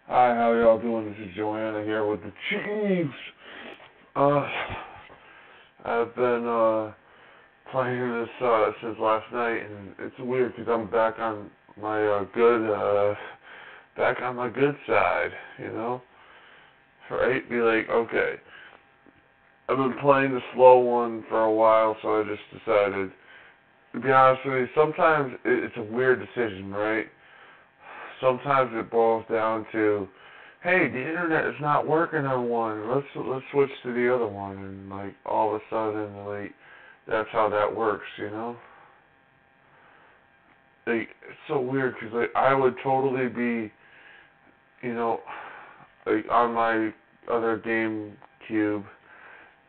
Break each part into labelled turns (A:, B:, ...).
A: Hi, how y'all doing? This is Joanna here with the Chiefs. Uh, I've been playing this since last night, and it's weird because I'm back on my back on my good side, you know. Right? Be like, okay, I've been playing the slow one for a while, so I just decided. To be honest with you, sometimes it's a weird decision, right? Sometimes it boils down to, hey, the internet is not working on one. Let's switch to the other one, and like all of a sudden, like that's how that works, you know. Like it's so weird because like I would totally be, you know, like on my other GameCube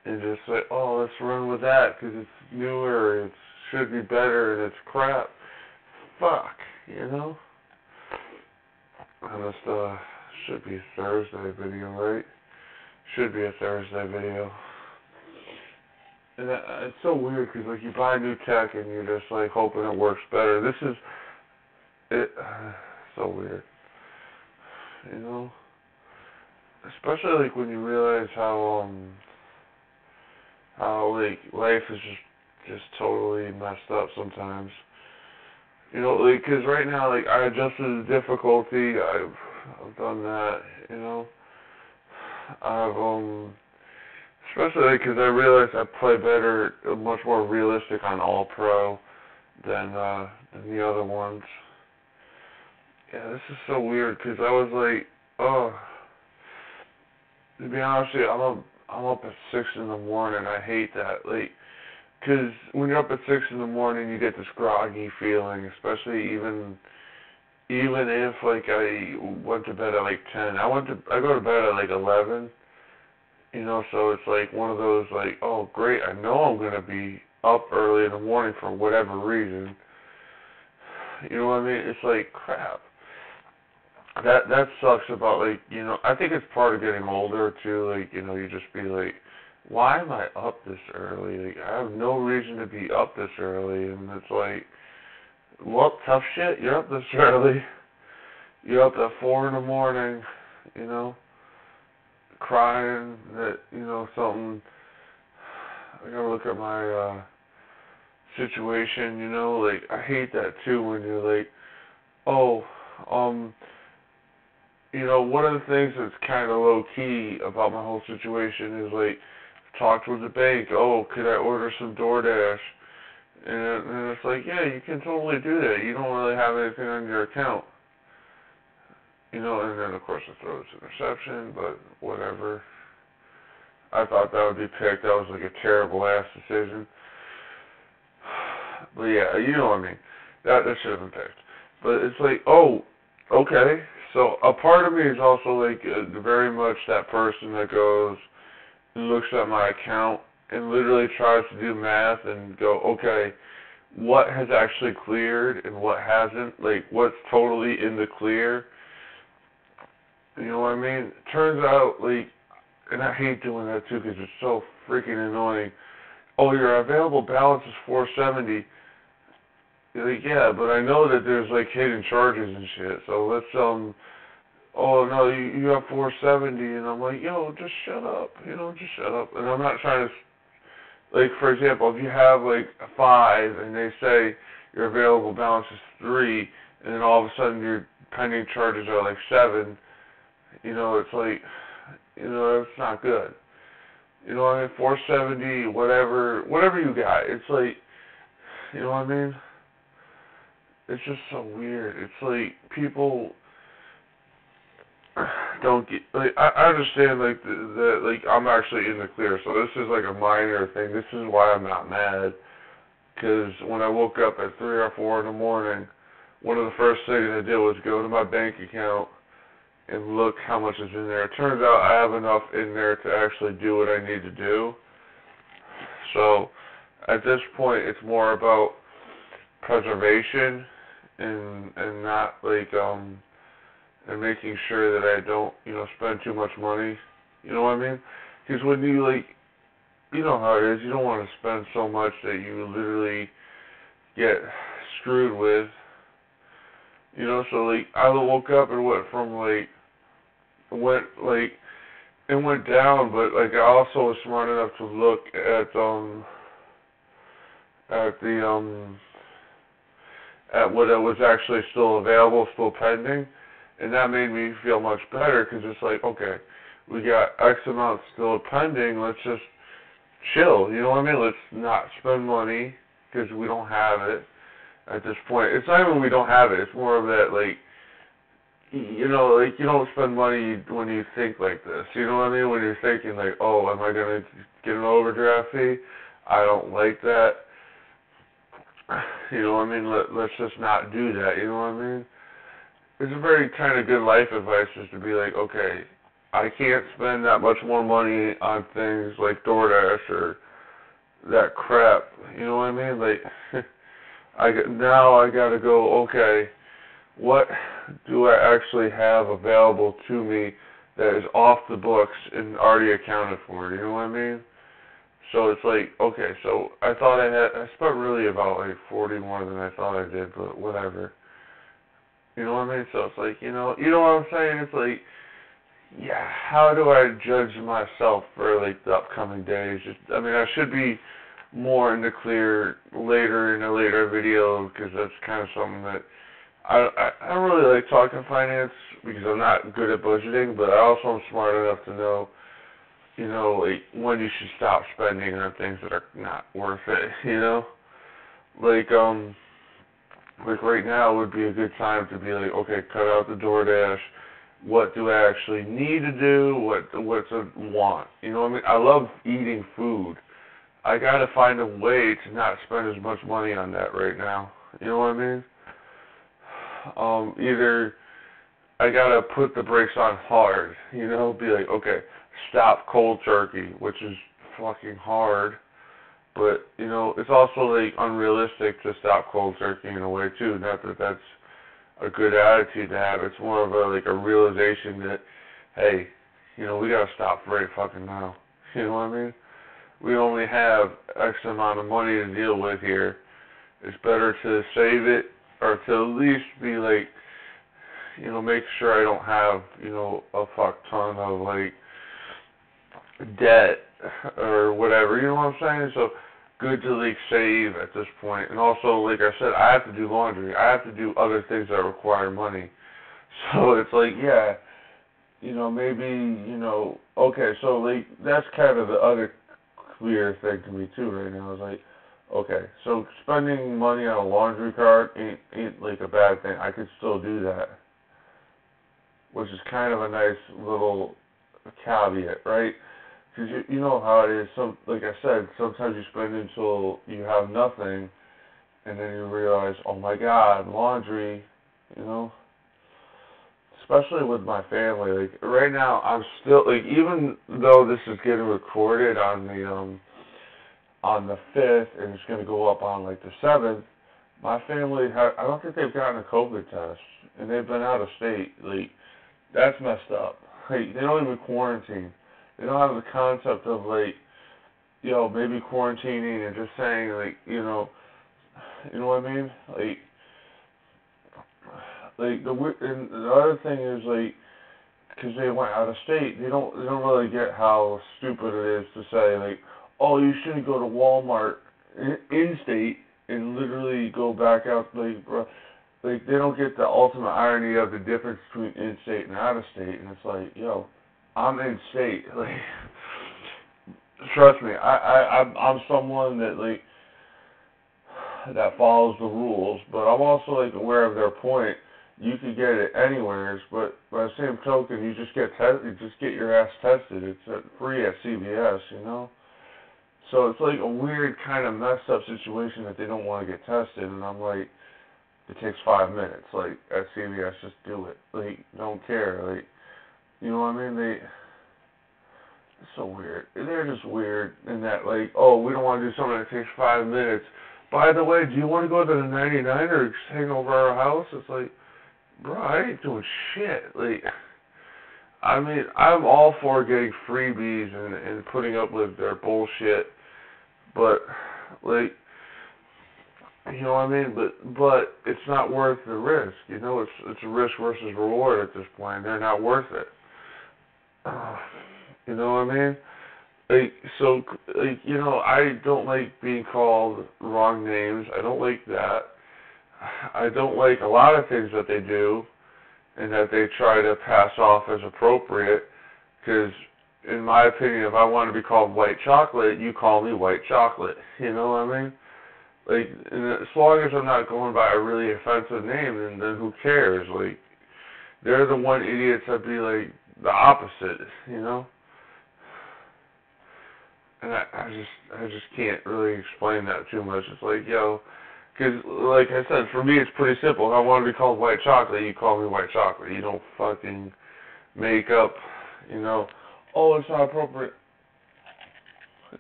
A: and just say, oh, let's run with that because it's newer, it should be better, and it's crap. Fuck, you know. And this should be a Thursday video, right? Should be a Thursday video. And it's so weird because like you buy new tech and you're just like hoping it works better. This is it. So weird, you know. Especially like when you realize how like life is just totally messed up sometimes. You know, like because right now like I adjusted the difficulty. I've done that. You know. I've especially because I realized I play better, much more realistic on All Pro than the other ones. Yeah, this is so weird because I was like, oh, to be honest with you, I'm up at 6 in the morning. I hate that, like, because when you're up at 6 in the morning, you get this groggy feeling, especially even if like I went to bed at like 10. I go to bed at like 11. You know, so it's like one of those like, oh great, I know I'm gonna be up early in the morning for whatever reason. You know what I mean? It's like crap. That sucks about like, you know, I think it's part of getting older too, like, you know, you just be like, why am I up this early? Like I have no reason to be up this early, and it's like, well, tough shit, you're up this early. You're up at 4 in the morning, you know, crying that, you know, something. I gotta look at my situation, you know, like I hate that too when you're like, oh, you know, one of the things that's kind of low key about my whole situation is like, talked with the bank, oh, could I order some DoorDash? And it's like, yeah, you can totally do that. You don't really have anything on your account. You know, and then of course it throws interception, but whatever. I thought that would be picked. That was like a terrible ass decision. But yeah, you know what I mean. That should have been picked. But it's like, oh, okay. So a part of me is also like very much that person that goes and looks at my account and literally tries to do math and go, okay, what has actually cleared and what hasn't? Like what's totally in the clear? You know what I mean? Turns out, like, and I hate doing that too because it's so freaking annoying. Oh, your available balance is 470. You're like, yeah, but I know that there's like hidden charges and shit. So let's oh no, you have 470, and I'm like, yo, just shut up, you know, just shut up. And I'm not trying to, like, for example, if you have like a 5 and they say your available balance is 3, and then all of a sudden your pending charges are like 7, you know, it's like, you know, it's not good. You know what I mean? 470, whatever you got. It's like, you know what I mean? It's just so weird. It's like people don't get like I understand like the like I'm actually in the clear, so this is like a minor thing. This is why I'm not mad. Because when I woke up at 3 or 4 in the morning, one of the first things I did was go to my bank account and look how much is in there. It turns out I have enough in there to actually do what I need to do. So at this point, it's more about preservation and not like and making sure that I don't, you know, spend too much money. You know what I mean? Because when you like, you know how it is. You don't want to spend so much that you literally get screwed with. You know, so like I woke up and went from like it went down, but like I also was smart enough to look at at what it was actually still available, still pending, and that made me feel much better because it's like, okay, we got X amount still pending. Let's just chill. You know what I mean? Let's not spend money because we don't have it at this point. It's not even we don't have it. It's more of that like. You know, like you don't spend money when you think like this. You know what I mean? When you're thinking like, oh, am I gonna get an overdraft fee? I don't like that. You know what I mean? Let's just not do that. You know what I mean? It's a very kind of good life advice is to be like, okay, I can't spend that much more money on things like DoorDash or that crap. You know what I mean? Like, now I gotta go. Okay, what do I actually have available to me that is off the books and already accounted for? You know what I mean? So it's like, okay, so I spent really about like 40 more than I thought I did, but whatever. You know what I mean? So it's like, you know what I'm saying? It's like, yeah, how do I judge myself for like the upcoming days? I mean, I should be more in the clear later in a later video because that's kind of something that I don't really like talking finance because I'm not good at budgeting, but I also am smart enough to know, like when you should stop spending on things that are not worth it, Like right now would be a good time to be like, okay, cut out the DoorDash. What do I actually need to do? What's a want? You know what I mean? I love eating food. I gotta find a way to not spend as much money on that right now. You know what I mean? Either I gotta put the brakes on hard, be like, okay, stop cold turkey, which is fucking hard, but, it's also, like, unrealistic to stop cold turkey in a way, too. Not that that's a good attitude to have. It's more of a realization that, hey, we gotta stop right fucking now. You know what I mean? We only have X amount of money to deal with here. It's better to save it or to at least be like, make sure I don't have, a fuck ton of like debt or whatever. You know what I'm saying? So good to like save at this point. And also, like I said, I have to do laundry. I have to do other things that require money. So it's like, yeah, maybe, okay, so like that's kind of the other clear thing to me too right now. Is like, okay, so spending money on a laundry cart ain't like a bad thing. I could still do that, which is kind of a nice little caveat, right? Because you know how it is. Like I said, sometimes you spend until you have nothing, and then you realize, oh my God, laundry, Especially with my family. Like right now, I'm still like, even though this is getting recorded on the 5th, and it's going to go up on like the 7th, my family, I don't think they've gotten a COVID test, and they've been out of state. Like, that's messed up. Like, they don't even quarantine. They don't have the concept of like, maybe quarantining and just saying like, you know what I mean? And the other thing is like, because they went out of state, they don't really get how stupid it is to say like, oh, you shouldn't go to Walmart in state and literally go back out. Like, bro, like they don't get the ultimate irony of the difference between in state and out of state. And it's like, I'm in state. Like, trust me, I'm someone that like that follows the rules, but I'm also like aware of their point. You could get it anywhere, but by the same token, you just get your ass tested. It's free at CVS, So it's like a weird kind of messed up situation that they don't want to get tested, and I'm like, it takes 5 minutes. Like at CVS, just do it. Like, don't care. Like, you know what I mean? It's so weird. They're just weird in that, like, oh, we don't want to do something that takes 5 minutes. By the way, do you want to go to the 99 or just hang over our house? It's like, bro, I ain't doing shit. Like, I mean, I'm all for getting freebies and putting up with their bullshit, but like, you know what I mean? But it's not worth the risk. It's a risk versus reward at this point. They're not worth it. You know what I mean? Like, so, like, I don't like being called wrong names. I don't like that. I don't like a lot of things that they do and that they try to pass off as appropriate. Because, in my opinion, if I want to be called white chocolate, you call me white chocolate. You know what I mean? Like, and as long as I'm not going by a really offensive name, then who cares? Like, they're the one idiots that be like the opposite, you know? And I just can't really explain that too much. It's like, yo, because like I said, for me it's pretty simple. If I want to be called white chocolate, you call me white chocolate. You don't fucking make up, you know, oh, it's not appropriate.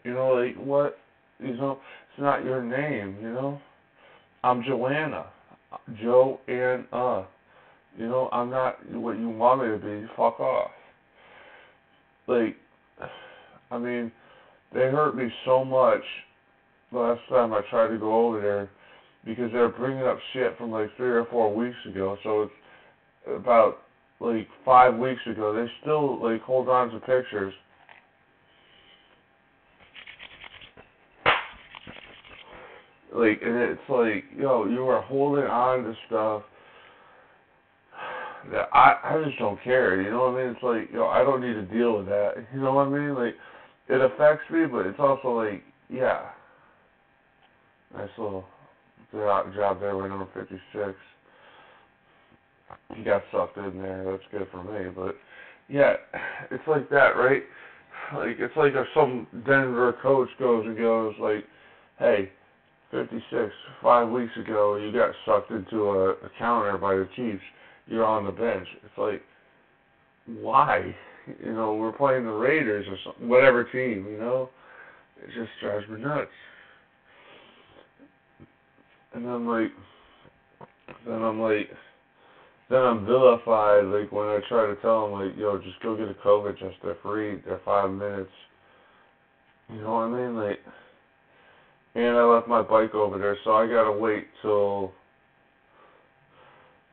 A: You know, like, what? You know, it's not your name, you know? I'm Joanna. Joanna. You know, I'm not what you want me to be. Fuck off. Like, I mean, they hurt me so much last time I tried to go over there because they're bringing up shit from like 3 or 4 weeks ago. So it's about like 5 weeks ago. They still like hold on to pictures. Like, and it's like, yo, you are holding on to stuff that I just don't care. You know what I mean? It's like, yo, I don't need to deal with that. You know what I mean? Like, it affects me, but it's also like, yeah, nice little job there with number 56. He got sucked in there. That's good for me. But yeah, it's like that, right? Like, it's like if some Denver coach goes like, hey, 56, 5 weeks ago, you got sucked into a counter by the Chiefs. You're on the bench. It's like, why? You know, we're playing the Raiders or something, whatever team, you know? It just drives me nuts. And then I'm vilified, like, when I try to tell them, like, yo, just go get a COVID test. They're free. They're 5 minutes. You know what I mean? Like, and I left my bike over there, so I gotta wait till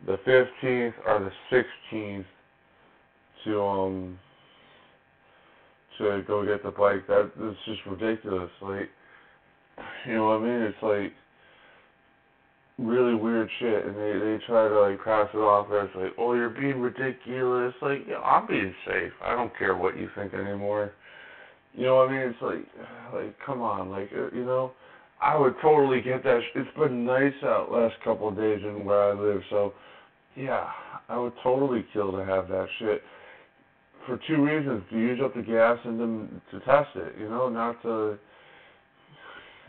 A: the 15th or the 16th to go get the bike. That's just ridiculous. Like, you know what I mean? It's like really weird shit, and they try to like pass it off as like, oh, you're being ridiculous. Like, yeah, I'm being safe. I don't care what you think anymore. You know what I mean? It's like come on, like, you know, I would totally get that. It's been nice out last couple of days in where I live, so yeah, I would totally kill to have that shit. For 2 reasons: to use up the gas and to test it. You know, not to,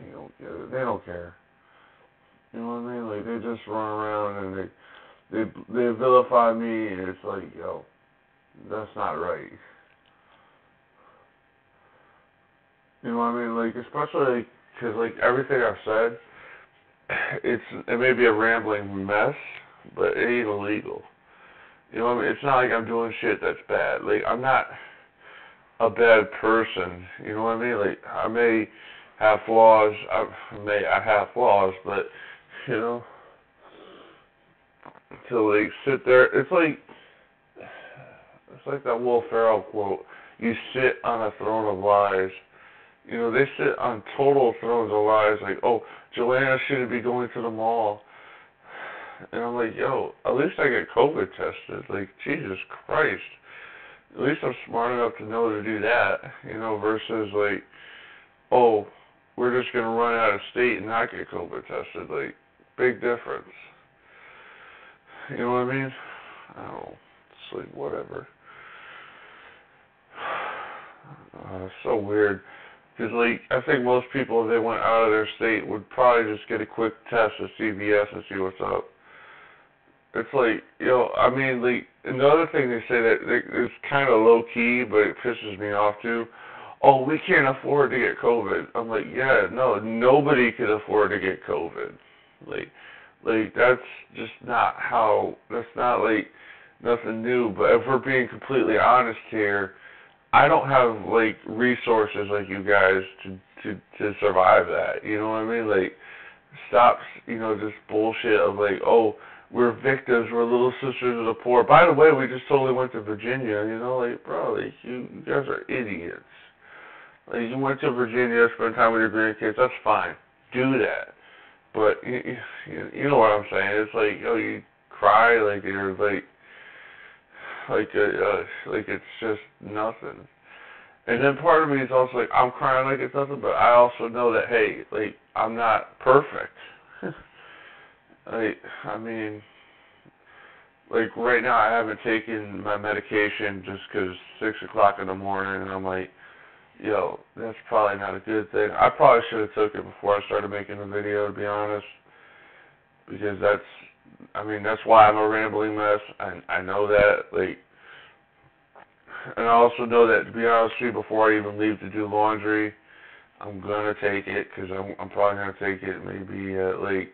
A: you know, they don't care. You know what I mean? Like, they just run around and they vilify me, and it's like, yo, that's not right. You know what I mean? Like, especially because like everything I've said, it may be a rambling mess, but it ain't illegal. You know what I mean? It's not like I'm doing shit that's bad. Like, I'm not a bad person. You know what I mean? Like, I may have flaws. I have flaws, but you know, to like sit there, it's like that Will Ferrell quote. You sit on a throne of lies. You know, they sit on total thrones of lies. Like, oh, Joanna shouldn't be going to the mall. And I'm like, yo, at least I get COVID tested. Like, Jesus Christ. At least I'm smart enough to know to do that, you know, versus like, oh, we're just going to run out of state and not get COVID tested. Like, big difference. You know what I mean? I don't know. It's like, whatever. It's so weird. Because, like, I think most people, if they went out of their state, would probably just get a quick test at CVS and see what's up. It's like, you know, I mean, like, another thing they say that it's kind of low key, but it pisses me off too. Oh, we can't afford to get COVID. I'm like, yeah, no, nobody could afford to get COVID. Like that's just not how. That's not like nothing new. But if we're being completely honest here, I don't have like resources like you guys to survive that. You know what I mean? Like, stop, you know, this bullshit of like, oh, we're victims, we're little sisters of the poor. By the way, we just totally went to Virginia, you know, like, bro, like, you guys are idiots. Like, you went to Virginia, spend time with your grandkids, that's fine. Do that. But, you know what I'm saying? It's like, oh, you cry, like, you're, like it's just nothing. And then part of me is also like, I'm crying like it's nothing, but I also know that, hey, like, I'm not perfect. Like, I mean, like, right now I haven't taken my medication just 'cause 6 o'clock in the morning, and I'm like, yo, that's probably not a good thing. I probably should have took it before I started making the video, to be honest, because that's why I'm a rambling mess. I know that, like, and I also know that, to be honest with you, before I even leave to do laundry, I'm gonna take it, because I'm probably gonna take it maybe at, like,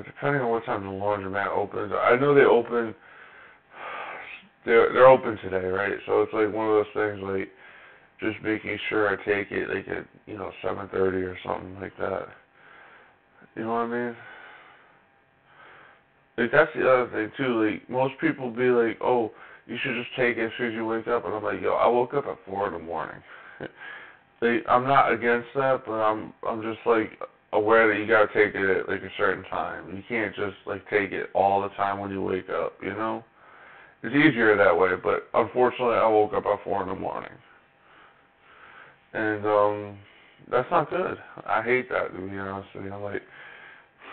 A: depending on what time the laundromat opens. I know they open, they're open today, right? So it's like one of those things, like, just making sure I take it, like, at, 7:30 or something like that. You know what I mean? Like, that's the other thing, too. Like, most people be like, oh, you should just take it as soon as you wake up. And I'm like, yo, I woke up at 4 in the morning. Like, I'm not against that, but I'm just, like, aware that you gotta take it at, like, a certain time. You can't just, like, take it all the time when you wake up, you know? It's easier that way, but unfortunately I woke up at 4 in the morning. And, that's not good. I hate that, to be honest with you. I'm like,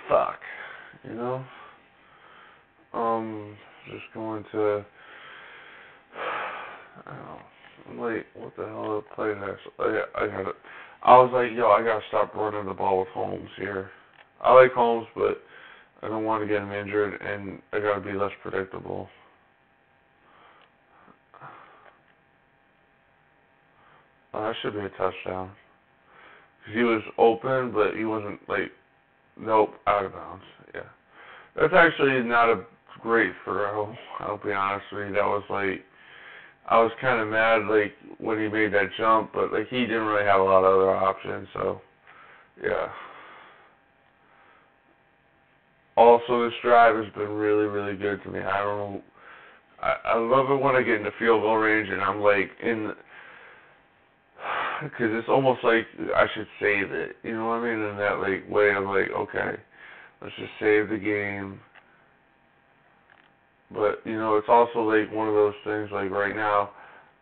A: fuck, you know? Just going to, I don't know. I'm like, what the hell I played that? I got it. I was like, yo, I gotta stop running the ball with Holmes here. I like Holmes, but I don't want to get him injured, and I gotta be less predictable. That should be a touchdown. 'Cause he was open, but he wasn't, like, nope, out of bounds. Yeah. That's actually not a great throw, I'll be honest with you. That was, like, I was kind of mad, like, when he made that jump, but, like, he didn't really have a lot of other options, so, yeah. Also, this drive has been really, really good to me. I don't know, I love it when I get into field goal range and I'm, like, because it's almost like I should save it, you know what I mean, in that, like, way of, like, okay, let's just save the game. But, it's also, like, one of those things, like, right now,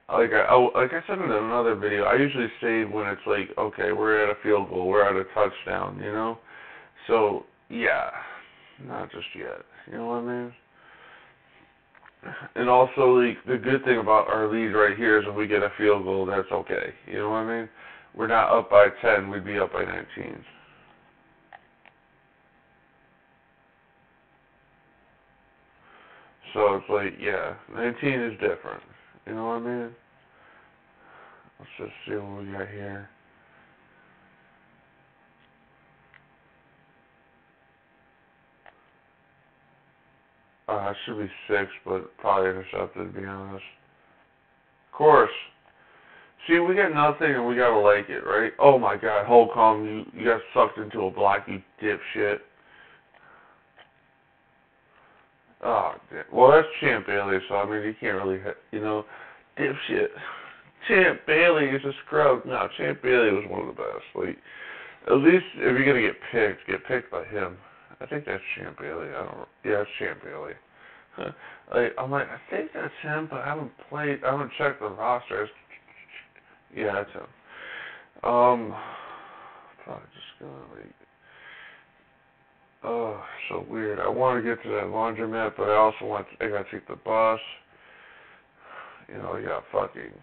A: like I said in another video, I usually save when it's like, okay, we're at a field goal, we're at a touchdown, you know? So, yeah, not just yet, you know what I mean? And also, like, the good thing about our lead right here is if we get a field goal, that's okay, you know what I mean? We're not up by 10, we'd be up by 19. So it's like, yeah, 19 is different, you know what I mean? Let's just see what we got here. It should be 6, but probably intercepted, to be honest. Of course. See, we got nothing and we gotta like it, right? Oh my god, Holcomb, you got sucked into a block, you dipshit. Oh, damn. Well, that's Champ Bailey, so I mean, you can't really, dipshit. Champ Bailey is a scrub. No, Champ Bailey was one of the best. Like, at least if you're gonna get picked by him. I think that's Champ Bailey. Yeah, it's Champ Bailey. I'm like, I think that's him, but I haven't checked the roster. Yeah, that's him. Probably just gonna, like, oh, so weird. I want to get to that laundromat, but I gotta take the bus. I got fucking,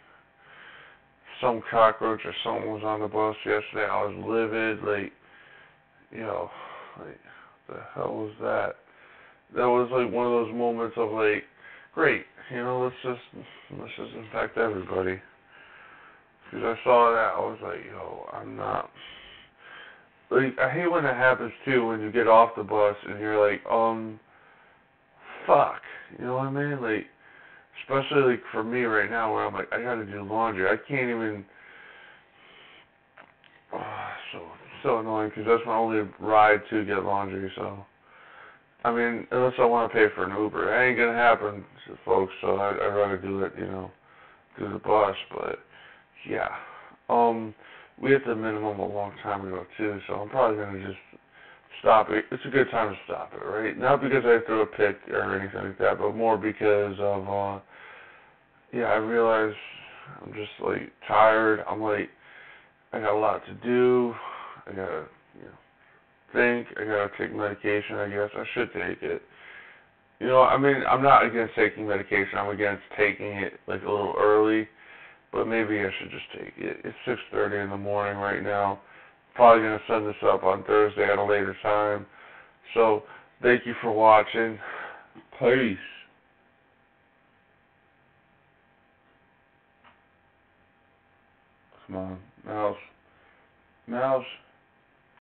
A: some cockroach or something was on the bus yesterday. I was livid, like, like, what the hell was that? That was, like, one of those moments of, like, great, let's just infect everybody. Because I saw that, I was like, yo, I'm not. Like, I hate when that happens, too, when you get off the bus and you're like, fuck. You know what I mean? Like, especially, like, for me right now, where I'm like, I gotta do laundry. I can't even. So annoying, because that's my only ride to get laundry, so. I mean, unless I want to pay for an Uber, that ain't gonna happen, folks. So I'd rather do it, through the bus. But yeah, we hit the minimum a long time ago too. So I'm probably gonna just stop it. It's a good time to stop it, right? Not because I threw a pick or anything like that, but more because of I realize I'm just like tired. I'm like I got a lot to do. I gotta think. I gotta take medication. I guess I should take it. I mean, I'm not against taking medication. I'm against taking it like a little early, but maybe I should just take it. It's 6:30 in the morning right now. Probably gonna send this up on Thursday at a later time. So thank you for watching. Peace. Come on, mouse. Mouse.